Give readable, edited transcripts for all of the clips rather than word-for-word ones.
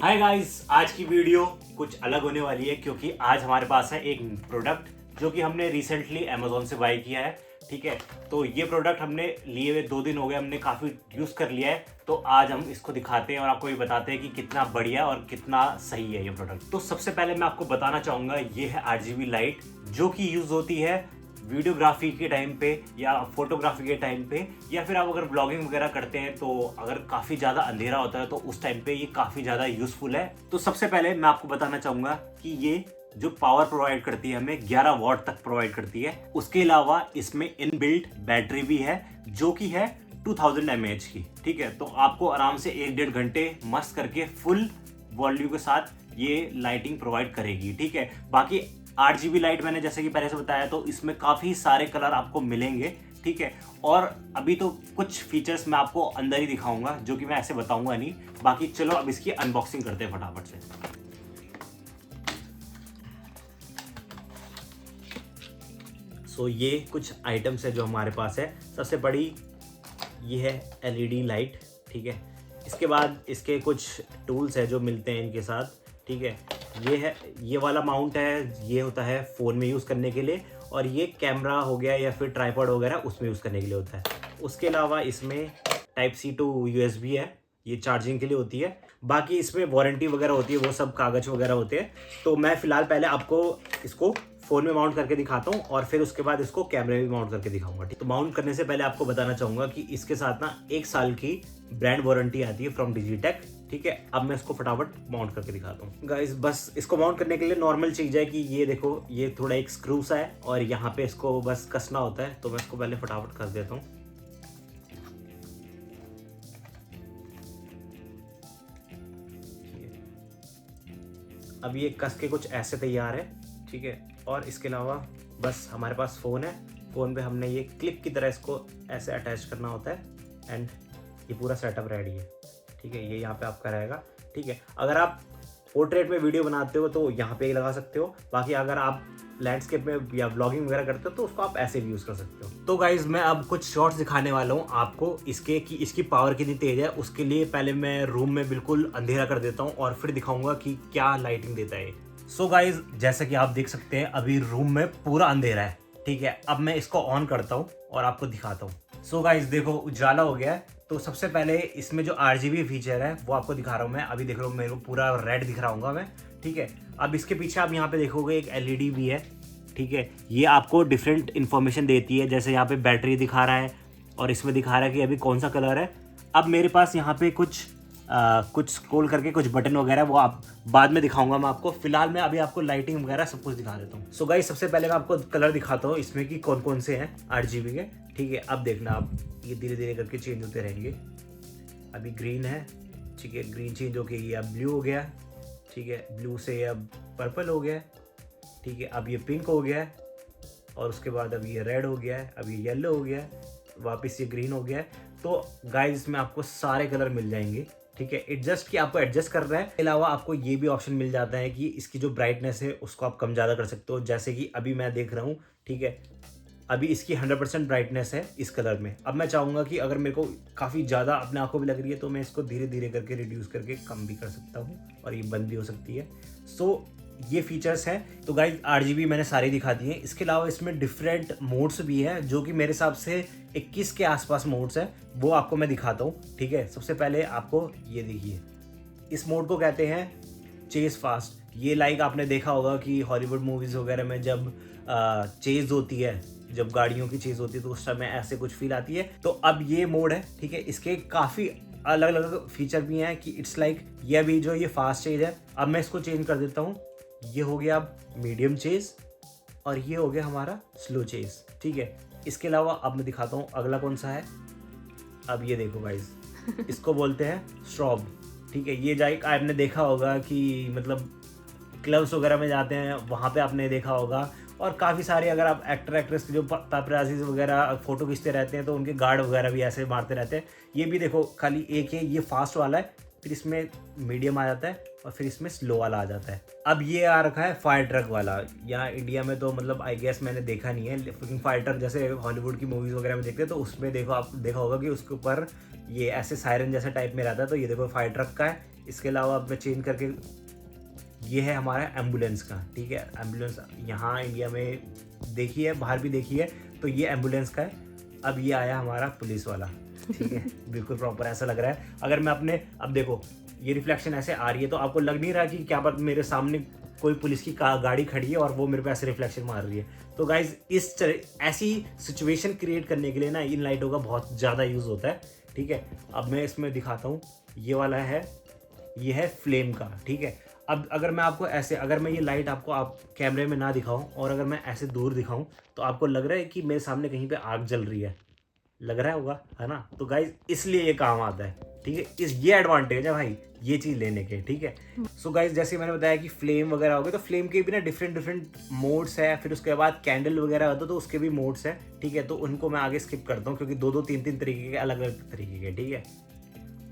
Hi guys, आज की video कुछ अलग होने वाली है क्योंकि आज हमारे पास है एक प्रोडक्ट जो कि हमने रिसेंटली अमेजोन से बाय किया है। ठीक है, तो ये प्रोडक्ट हमने लिए हुए 2 दिन हो गए, हमने काफ़ी यूज़ कर लिया है। तो आज हम इसको दिखाते हैं और आपको ये बताते हैं कि कितना बढ़िया और कितना सही है ये प्रोडक्ट। तो सबसे पहले मैं आपको बताना चाहूँगा, ये है RGB लाइट जो कि यूज़ होती है वीडियोग्राफी के टाइम पे या फोटोग्राफी के टाइम पे, या फिर आप अगर ब्लॉगिंग वगैरह करते हैं तो अगर काफ़ी ज़्यादा अंधेरा होता है तो उस टाइम पे ये काफ़ी ज़्यादा यूज़फुल है। तो सबसे पहले मैं आपको बताना चाहूँगा कि ये जो पावर प्रोवाइड करती है हमें 11 वॉट तक प्रोवाइड करती है। उसके अलावा इसमें इनबिल्ट बैटरी भी है जो कि है 2000 mAh की। ठीक है, तो आपको आराम से 1-1.5 घंटे मस्त करके फुल वॉल्यूम के साथ ये लाइटिंग प्रोवाइड करेगी। ठीक है, बाकी RGB लाइट मैंने जैसे कि पहले से बताया, तो इसमें काफ़ी सारे कलर आपको मिलेंगे। ठीक है, और अभी तो कुछ फीचर्स मैं आपको अंदर ही दिखाऊंगा जो कि मैं ऐसे बताऊंगा नहीं। बाकी चलो अब इसकी अनबॉक्सिंग करते हैं फटाफट से। सो ये कुछ आइटम्स है जो हमारे पास है। सबसे बड़ी ये है LED लाइट। ठीक है, इसके बाद इसके कुछ टूल्स है जो मिलते हैं इनके साथ। ठीक है, ये वाला माउंट है, ये होता है फ़ोन में यूज़ करने के लिए, और ये कैमरा हो गया या फिर ट्राइपॉड वगैरह उसमें यूज़ करने के लिए होता है। उसके अलावा इसमें Type-C to USB है, ये चार्जिंग के लिए होती है। बाकी इसमें वारंटी वगैरह होती है, वो सब कागज़ वगैरह होते हैं। तो मैं फ़िलहाल पहले आपको इसको फ़ोन में माउंट करके दिखाता हूँ और फिर उसके बाद इसको कैमरे में माउंट करके दिखाऊंगा। तो माउंट करने से पहले आपको बताना चाहूँगा कि इसके साथ ना 1 साल की ब्रांड वारंटी आती है फ्रॉम डिजिटेक। ठीक है, अब मैं इसको फटाफट माउंट करके दिखाता हूँ। गाइस, बस इसको माउंट करने के लिए नॉर्मल चीज़ है कि ये देखो, ये थोड़ा एक स्क्रू सा है और यहाँ पे इसको बस कसना होता है। तो मैं इसको पहले फटाफट कस देता हूँ। अब ये कस के कुछ ऐसे तैयार है। ठीक है, और इसके अलावा बस हमारे पास फ़ोन है। फ़ोन पे हमने ये क्लिप की तरह इसको ऐसे अटैच करना होता है एंड ये पूरा सेटअप रेडी है। ठीक है, ये यहाँ पे आपका रहेगा। ठीक है, अगर आप पोर्ट्रेट में वीडियो बनाते हो तो यहाँ पे ही लगा सकते हो। बाकी अगर आप लैंडस्केप में या ब्लॉगिंग वगैरह करते हो तो उसको आप ऐसे भी यूज़ कर सकते हो। तो गाइज, मैं अब कुछ शॉट्स दिखाने वाला हूँ आपको इसके कि इसकी पावर कितनी तेज़ है। उसके लिए पहले मैं रूम में बिल्कुल अंधेरा कर देता हूँ और फिर दिखाऊंगा कि क्या लाइटिंग देता है। सो गाइज, जैसे कि आप देख सकते हैं अभी रूम में पूरा अंधेरा है। ठीक है, अब मैं इसको ऑन करता हूँ और आपको दिखाता हूँ। सो गाइज देखो, उजाला हो गया है। तो सबसे पहले इसमें जो RGB फीचर है वो आपको दिखा रहा हूँ मैं। अभी देख रहा हूँ, मेरे को पूरा रेड दिख रहा हूँगा मैं। ठीक है, अब इसके पीछे आप यहाँ पे देखोगे एक LED भी है। ठीक है, ये आपको डिफरेंट इन्फॉर्मेशन देती है, जैसे यहाँ पे बैटरी दिखा रहा है और इसमें दिखा रहा है कि अभी कौन सा कलर है। अब मेरे पास यहाँ पे कुछ स्क्रॉल करके कुछ बटन वगैरह, वो आप बाद में दिखाऊंगा मैं आपको। फिलहाल मैं अभी आपको लाइटिंग वगैरह सब कुछ दिखा देता हूँ। सो गाइस, सबसे पहले मैं आपको कलर दिखाता हूँ इसमें कि कौन कौन से हैं RGB के। ठीक है, अब देखना आप, ये धीरे धीरे करके चेंज होते रहेंगे। अभी ग्रीन है। ठीक है, ग्रीन चेंज होके ये अब ब्लू हो गया। ठीक है, ब्लू से ये अब पर्पल हो गया। ठीक है, अब ये पिंक हो गया है और उसके बाद अब ये रेड हो गया है, अब ये येलो हो गया है, वापस ये ग्रीन हो गया है। तो गाइस, इसमें आपको सारे कलर मिल जाएंगे। ठीक है, एडजस्ट कि आपको एडजस्ट करना है। इसके अलावा आपको ये भी ऑप्शन मिल जाता है कि इसकी जो ब्राइटनेस है उसको आप कम ज़्यादा कर सकते हो। जैसे कि अभी मैं देख रहा हूँ, ठीक है, अभी इसकी 100% ब्राइटनेस है इस कलर में। अब मैं चाहूँगा कि अगर मेरे को काफ़ी ज़्यादा अपने आँखों में लग रही है तो मैं इसको धीरे धीरे करके रिड्यूस करके कम भी कर सकता हूँ और ये बंद भी हो सकती है। सो ये फीचर्स हैं। तो गाइस, RGB मैंने सारे दिखा दिए। इसके अलावा इसमें डिफरेंट मोड्स भी हैं जो कि मेरे हिसाब से 21 के आसपास मोड्स हैं, वो आपको मैं दिखाता हूँ। ठीक है, सबसे पहले आपको ये देखिए, इस मोड को कहते हैं चेज फास्ट। ये लाइक आपने देखा होगा कि हॉलीवुड मूवीज़ वगैरह में जब चेज होती है, जब गाड़ियों की चेज होती है तो उस समय ऐसे कुछ फील आती है। तो अब ये मोड है। ठीक है, इसके काफ़ी अलग अलग फीचर भी हैं कि इट्स लाइक ये अभी जो ये फास्ट चेज है, अब मैं इसको चेंज कर देता हूँ। ये हो गया अब मीडियम चेज और ये हो गया हमारा स्लो चेज। ठीक है, इसके अलावा अब मैं दिखाता हूँ अगला कौन सा है। अब ये देखो गाइस, इसको बोलते हैं स्ट्रॉब। ठीक है, ये जाए आपने देखा होगा कि मतलब क्लब्स वगैरह में जाते हैं, वहाँ पे आपने देखा होगा। और काफ़ी सारे अगर आप एक्टर एक्ट्रेस के जो पेपराजीज वगैरह फ़ोटो खींचते रहते हैं तो उनके गार्ड वगैरह भी ऐसे मारते रहते हैं। ये भी देखो, खाली एक है, ये फास्ट वाला है, फिर इसमें मीडियम आ जाता है और फिर इसमें स्लो वाला आ जाता है। अब ये आ रखा है फायर ट्रक वाला। यहाँ इंडिया में तो मतलब आई गेस मैंने देखा नहीं है, लेकिन फायर ट्रक जैसे हॉलीवुड की मूवीज़ वगैरह में देखते हैं तो उसमें देखो, आप देखा होगा कि उसके ऊपर ये ऐसे सायरन जैसा टाइप में रहता है। तो ये देखो फायर ट्रक का है। इसके अलावा अब मैं चेंज करके, ये है हमारा एम्बुलेंस का, ठीक है। एम्बुलेंस यहाँ इंडिया में देखी है, बाहर भी देखी है, तो ये एम्बुलेंस का है। अब ये आया हमारा पुलिस वाला, ठीक है। बिल्कुल प्रॉपर ऐसा लग रहा है। अगर मैं अपने, अब देखो ये रिफ्लेक्शन ऐसे आ रही है तो आपको लग नहीं रहा कि क्या बात मेरे सामने कोई पुलिस की गाड़ी खड़ी है और वो मेरे पे ऐसे रिफ्लेक्शन मार रही है। तो गाइज ऐसी सिचुएशन क्रिएट करने के लिए ना इन लाइटों का बहुत ज़्यादा यूज़ होता है, ठीक है। अब मैं इसमें दिखाता हूँ, ये वाला है, ये है फ्लेम का, ठीक है। अब अगर मैं आपको ऐसे, अगर मैं ये लाइट आपको आप कैमरे में ना दिखाऊं और अगर मैं ऐसे दूर दिखाऊं तो आपको लग रहा है कि मेरे सामने कहीं पे आग जल रही है, लग रहा होगा, है ना। तो गाइज इसलिए ये काम आता है, ठीक है। ये एडवांटेज है भाई ये चीज़ लेने के, ठीक है। सो गाइज जैसे मैंने बताया कि फ्लेम वगैरह हो गए, तो फ्लेम के भी ना डिफरेंट मोड्स है। फिर उसके बाद कैंडल वगैरह होता है तो उसके भी मोड्स है, ठीक है। तो उनको मैं आगे स्किप करता हूँ क्योंकि 2-2 3-3 तरीके के, अलग अलग तरीके के, ठीक है।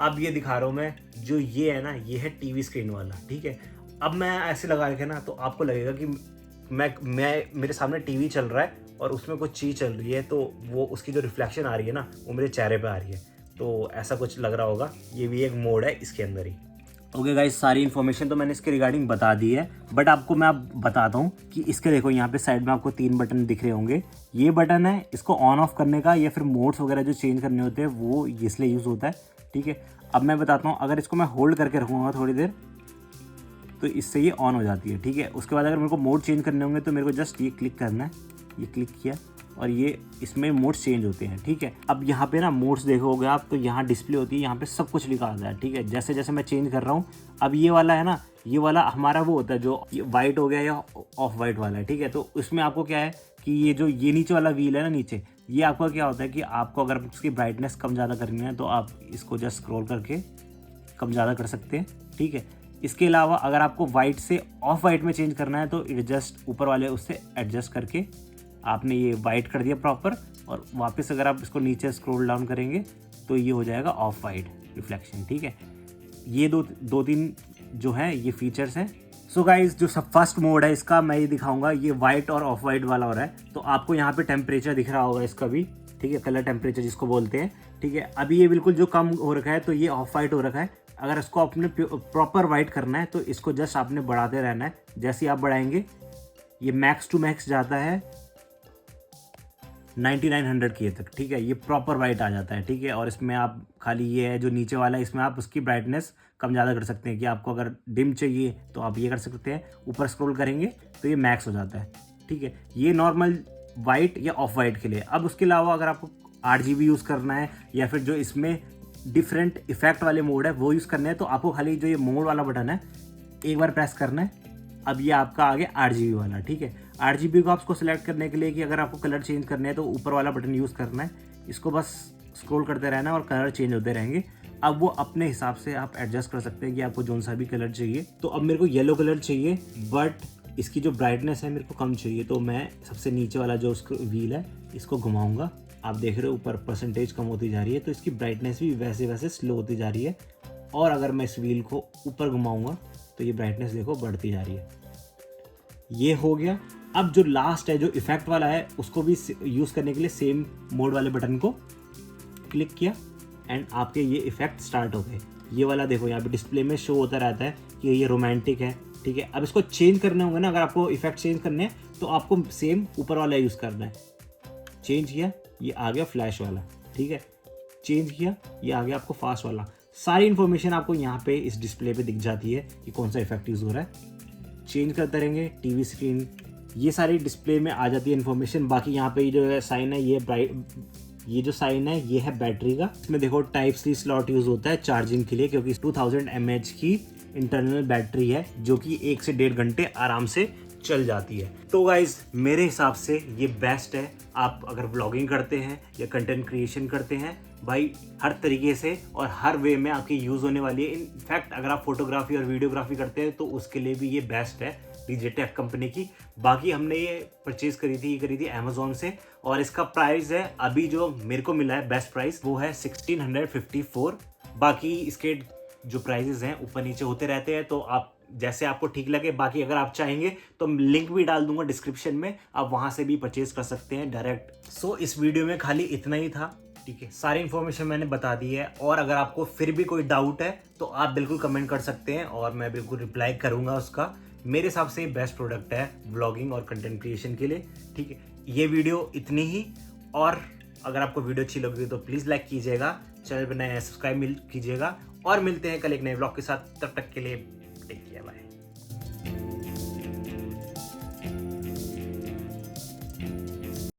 अब ये दिखा रहा हूँ मैं, जो ये है ना, ये है टीवी स्क्रीन वाला, ठीक है। अब मैं ऐसे लगा के ना तो आपको लगेगा कि मैं मेरे सामने टीवी चल रहा है और उसमें कुछ चीज़ चल रही है, तो वो उसकी जो रिफ्लेक्शन आ रही है ना वो मेरे चेहरे पे आ रही है। तो ऐसा कुछ लग रहा होगा। ये भी एक मोड है इसके अंदर ही। ओके गाइस, सारी इन्फॉर्मेशन तो मैंने इसके रिगार्डिंग बता दी है, बट आपको मैं अब बताता हूँ कि इसके देखो यहाँ पे साइड में आपको 3 बटन दिख रहे होंगे। ये बटन है इसको ऑन ऑफ करने का या फिर मोड्स वगैरह जो चेंज करने होते हैं वो इसलिए यूज़ होता है, ठीक है। अब मैं बताता हूँ, अगर इसको मैं होल्ड करके रखूँगा थोड़ी देर तो इससे ये ऑन हो जाती है, ठीक है। उसके बाद अगर मेरे को मोड चेंज करने होंगे तो मेरे को जस्ट ये क्लिक करना है, ये क्लिक किया और ये इसमें मोड्स चेंज होते हैं, ठीक है। अब यहाँ पे ना मोड्स देखोगे आप तो यहाँ डिस्प्ले होती है, यहाँ पे सब कुछ लिखा आता है, ठीक है। जैसे जैसे मैं चेंज कर रहा हूँ, अब ये वाला है ना, ये वाला हमारा वो होता है जो वाइट हो गया या ऑफ वाइट वाला है, ठीक है। तो इसमें आपको क्या है कि ये जो ये नीचे वाला व्हील है ना, नीचे ये आपका क्या होता है कि आपको अगर उसकी ब्राइटनेस कम ज़्यादा करनी है तो आप इसको जस्ट स्क्रॉल करके कम ज़्यादा कर सकते हैं, ठीक है। इसके अलावा अगर आपको वाइट से ऑफ वाइट में चेंज करना है तो इट जस्ट ऊपर वाले उससे एडजस्ट करके आपने ये वाइट कर दिया प्रॉपर, और वापस अगर आप इसको नीचे स्क्रॉल डाउन करेंगे तो ये हो जाएगा ऑफ वाइट रिफ्लेक्शन, ठीक है। ये दो तीन जो है ये फीचर्स हैं। सो गाइज जो सब फर्स्ट मोड है इसका मैं ये दिखाऊंगा, ये वाइट और ऑफ वाइट वाला हो रहा है। तो आपको यहाँ पे टेम्परेचर दिख रहा होगा इसका भी, ठीक है, कलर टेम्परेचर जिसको बोलते हैं, ठीक है। अभी ये बिल्कुल जो कम हो रखा है तो ये ऑफ वाइट हो रखा है। अगर इसको आपने प्रॉपर वाइट करना है तो इसको जस्ट आपने बढ़ाते रहना है। जैसे आप बढ़ाएंगे ये मैक्स टू मैक्स जाता है 9900 के तक, ठीक है। ये प्रॉपर वाइट आ जाता है, ठीक है। और इसमें आप खाली ये है जो नीचे वाला है, इसमें आप उसकी ब्राइटनेस कम ज़्यादा कर सकते हैं कि आपको अगर डिम चाहिए तो आप ये कर सकते हैं, ऊपर स्क्रॉल करेंगे तो ये मैक्स हो जाता है, ठीक है। ये नॉर्मल वाइट या ऑफ वाइट के लिए। अब उसके अलावा अगर आपको RGB यूज़ करना है या फिर जो इसमें डिफरेंट इफेक्ट वाले मोड है वो यूज़ करने हैं तो आपको खाली जो ये मोड वाला बटन है एक बार प्रेस करना है। अब ये आपका आ गया RGB वाला, ठीक है। RGB को आपको सिलेक्ट करने के लिए कि अगर आपको कलर चेंज करने हैं तो ऊपर वाला बटन यूज़ करना है, इसको बस स्क्रॉल करते रहना है और कलर चेंज होते रहेंगे। अब वो अपने हिसाब से आप एडजस्ट कर सकते हैं कि आपको जोन सा भी कलर चाहिए। तो अब मेरे को येलो कलर चाहिए बट इसकी जो ब्राइटनेस है मेरे को कम चाहिए, तो मैं सबसे नीचे वाला जो व्हील है इसको घुमाऊंगा। आप देख रहे हो ऊपर परसेंटेज कम होती जा रही है तो इसकी ब्राइटनेस भी वैसे वैसे स्लो होती जा रही है। और अगर मैं इस व्हील को ऊपर घुमाऊंगा तो ये ब्राइटनेस देखो बढ़ती जा रही है। ये हो गया। अब जो लास्ट है जो इफेक्ट वाला है उसको भी यूज़ करने के लिए सेम मोड वाले बटन को क्लिक किया एंड आपके ये इफेक्ट स्टार्ट हो गए। ये वाला देखो यहाँ पे डिस्प्ले में शो होता रहता है कि ये रोमांटिक है, ठीक है। अब इसको चेंज करने होंगे ना, अगर आपको इफेक्ट चेंज करने हैं तो आपको सेम ऊपर वाला यूज़ करना है। चेंज किया, ये आ गया फ्लैश वाला, ठीक है। चेंज किया, ये आ गया आपको फास्ट वाला। सारी इन्फॉर्मेशन आपको यहाँ पे इस डिस्प्ले पे दिख जाती है कि कौन सा इफेक्ट यूज़ हो रहा है। चेंज करते रहेंगे टीवी स्क्रीन, ये सारी डिस्प्ले में आ जाती है इन्फॉर्मेशन। बाकी यहाँ पे जो साइन है ये जो साइन है ये है बैटरी का। इसमें देखो Type-C स्लॉट यूज़ होता है चार्जिंग के लिए क्योंकि 2000 mAh की इंटरनल बैटरी है जो कि 1 से 1.5 घंटे आराम से चल जाती है। तो गाइज मेरे हिसाब से ये बेस्ट है। आप अगर व्लॉगिंग करते हैं या कंटेंट क्रिएशन करते हैं भाई, हर तरीके से और हर वे में आपकी यूज़ होने वाली है। इनफैक्ट अगर आप फोटोग्राफी और वीडियोग्राफी करते हैं तो उसके लिए भी ये बेस्ट है DJI कंपनी की। बाकी हमने ये परचेज करी थी अमेजोन से और इसका प्राइस है अभी जो मेरे को मिला है बेस्ट प्राइस वो है 1654। बाकी इसके जो प्राइजेस हैं ऊपर नीचे होते रहते हैं, तो आप जैसे आपको ठीक लगे, बाकी अगर आप चाहेंगे तो लिंक भी डाल दूंगा डिस्क्रिप्शन में, आप वहां से भी परचेज कर सकते हैं डायरेक्ट। सो इस वीडियो में खाली इतना ही था, ठीक है, सारी इन्फॉर्मेशन मैंने बता दी है। और अगर आपको फिर भी कोई डाउट है तो आप बिल्कुल कमेंट कर सकते हैं और मैं बिल्कुल रिप्लाई करूंगा उसका। मेरे हिसाब से बेस्ट प्रोडक्ट है व्लॉगिंग और कंटेंट क्रिएशन के लिए, ठीक है। ये वीडियो इतनी ही, और अगर आपको वीडियो अच्छी लगी तो प्लीज़ लाइक कीजिएगा, चैनल पर नया सब्सक्राइब कीजिएगा, और मिलते हैं कल एक नए व्लॉग के साथ। तब तक के लिए टेक केयर, बाय।